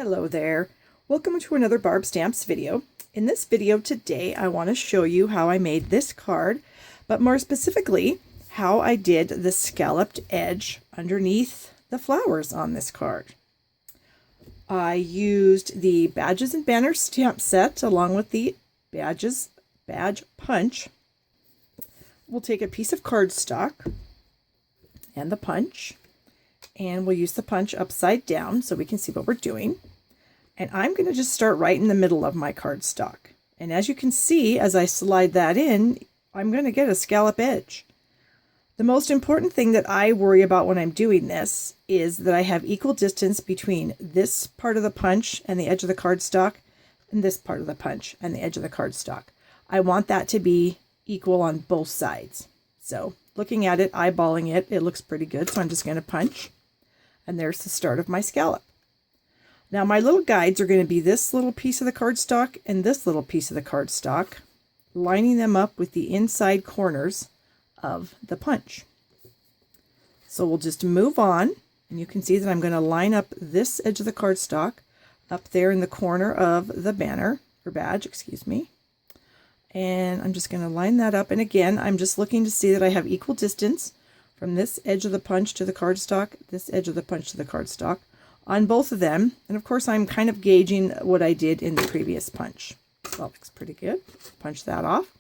Hello there. Welcome to another Barb Stamps video. In this video today, I want to show you how I made this card, but more specifically, how I did the scalloped edge underneath the flowers on this card. I used the Badges and Banners stamp set along with the badge punch. We'll take a piece of cardstock and the punch, and we'll use the punch upside down so we can see what we're doing. And I'm going to just start right in the middle of my cardstock. And as you can see, as I slide that in, I'm going to get a scallop edge. The most important thing that I worry about when I'm doing this is that I have equal distance between this part of the punch and the edge of the cardstock and this part of the punch and the edge of the cardstock. I want that to be equal on both sides. So looking at it, eyeballing it, it looks pretty good. So I'm just going to punch. And there's the start of my scallop. Now my little guides are going to be this little piece of the cardstock and this little piece of the cardstock, lining them up with the inside corners of the punch. So we'll just move on, and you can see that I'm going to line up this edge of the cardstock up there in the corner of the banner, or badge, excuse me. And I'm just going to line that up, and again, I'm just looking to see that I have equal distance from this edge of the punch to the cardstock, this edge of the punch to the cardstock, on both of them. And of course I'm kind of gauging what I did in the previous punch. So that looks pretty good. Punch that off.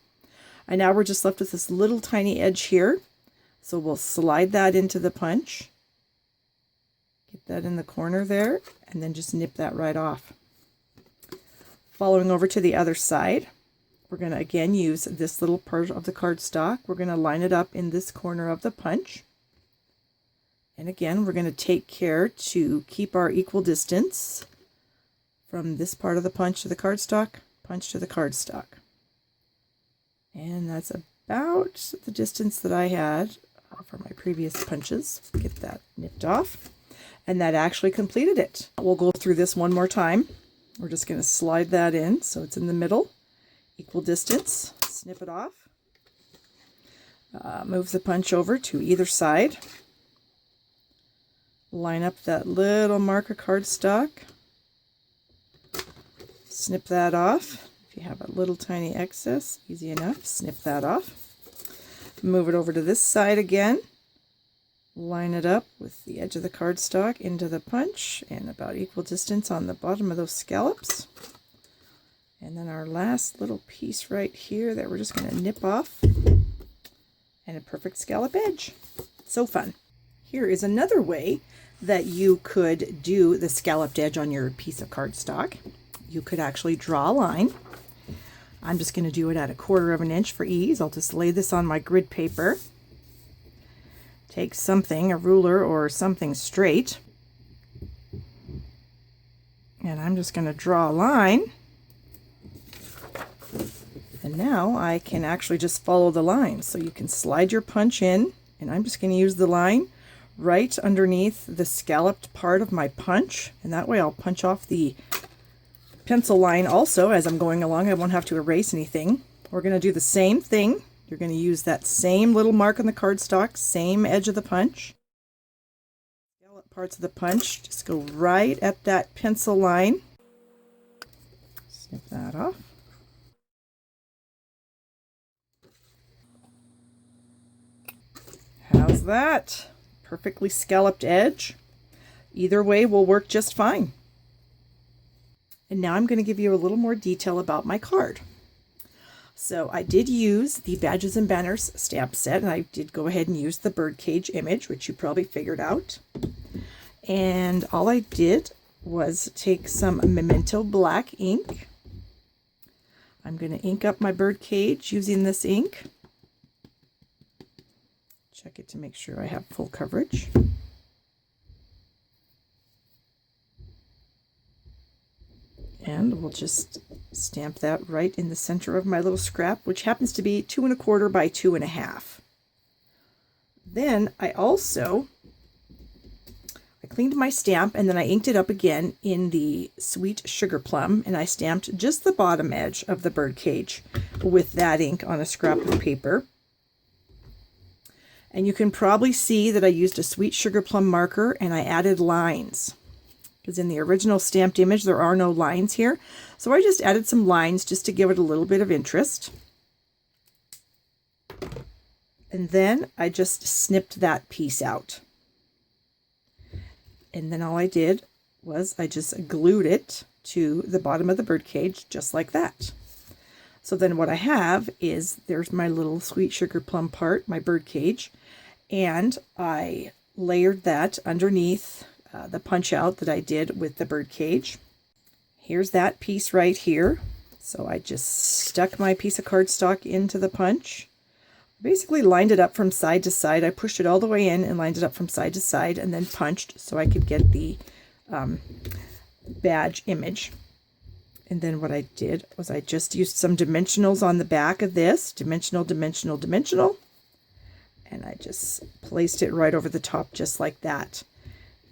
And now we're just left with this little tiny edge here. So we'll slide that into the punch. Get that in the corner there, and then just nip that right off. Following over to the other side, we're going to again use this little part of the cardstock. We're going to line it up in this corner of the punch. And again, we're going to take care to keep our equal distance from this part of the punch to the cardstock, punch to the cardstock. And that's about the distance that I had for my previous punches. Get that nipped off. And that actually completed it. We'll go through this one more time. We're just going to slide that in so it's in the middle, equal distance, snip it off. Move the punch over to either side. Line up that little marker cardstock, snip that off. If you have a little tiny excess, easy enough, snip that off. Move it over to this side again, line it up with the edge of the cardstock into the punch and about equal distance on the bottom of those scallops. And then our last little piece right here that we're just going to nip off, and a perfect scallop edge. So fun. Here is another way that you could do the scalloped edge on your piece of cardstock. You could actually draw a line. I'm just going to do it at 1/4 of an inch for ease. I'll just lay this on my grid paper. Take something, a ruler or something straight, and I'm just going to draw a line. And now I can actually just follow the line. So you can slide your punch in, and I'm just going to use the line right underneath the scalloped part of my punch, and that way I'll punch off the pencil line also as I'm going along. I won't have to erase anything. We're going to do the same thing. You're going to use that same little mark on the cardstock, same edge of the punch. Scallop parts of the punch just go right at that pencil line. Snip that off. How's that? Perfectly scalloped edge. Either way will work just fine. And now I'm going to give you a little more detail about my card. So I did use the Badges and Banners stamp set, and I did go ahead and use the birdcage image, which you probably figured out. And all I did was take some Memento black ink. I'm going to ink up my birdcage using this ink. Check it to make sure I have full coverage. And we'll just stamp that right in the center of my little scrap, which happens to be 2 1/4 by 2 1/2. Then I cleaned my stamp, and then I inked it up again in the Sweet Sugar Plum, and I stamped just the bottom edge of the birdcage with that ink on a scrap of paper. And you can probably see that I used a Sweet Sugar Plum marker and I added lines. because in the original stamped image there are no lines here. So I just added some lines just to give it a little bit of interest. And then I just snipped that piece out. And then all I did was I just glued it to the bottom of the bird cage just like that. So then what I have is, there's my little sweet sugar plum part, my bird cage, and I layered that underneath the punch out that I did with the bird cage. Here's that piece right here. So I just stuck my piece of cardstock into the punch. Basically lined it up from side to side. I pushed it all the way in and lined it up from side to side and then punched so I could get the badge image. And then what I did was I just used some dimensionals on the back of this. Dimensional, dimensional, dimensional. And I just placed it right over the top just like that.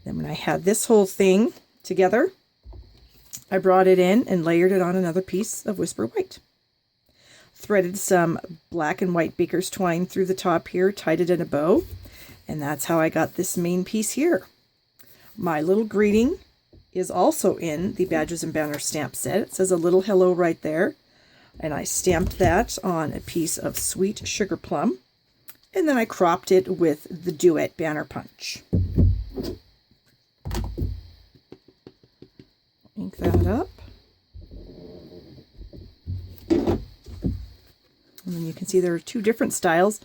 Then when I had this whole thing together, I brought it in and layered it on another piece of Whisper White. Threaded some black and white baker's twine through the top here, tied it in a bow, and that's how I got this main piece here. My little greeting is also in the Badges and Banners stamp set. It says a little hello right there, and I stamped that on a piece of sweet sugar plum, and then I cropped it with the Duet banner punch. Ink that up. And then you can see there are two different styles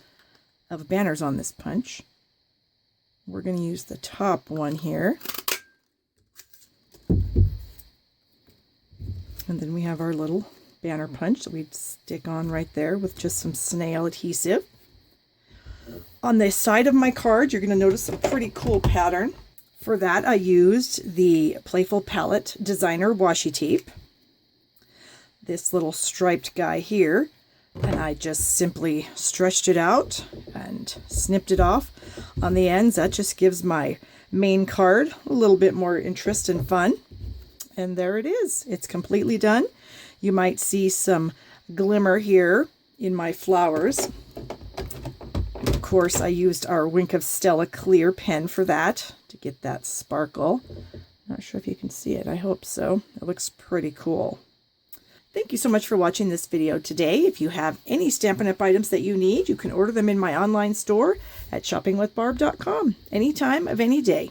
of banners on this punch. We're going to use the top one here. And then we have our little banner punch that we'd stick on right there with just some snail adhesive. On the side of my card, you're going to notice a pretty cool pattern. For that, I used the Playful Palette Designer washi tape. This little striped guy here. And I just simply stretched it out and snipped it off on the ends. That just gives my main card a little bit more interest and fun. And there it is. It's completely done. You might see some glimmer here in my flowers. Of course, I used our Wink of Stella clear pen for that to get that sparkle. Not sure if you can see it. I hope so. It looks pretty cool. Thank you so much for watching this video today. If you have any Stampin' Up! Items that you need, you can order them in my online store at shoppingwithbarb.com anytime of any day.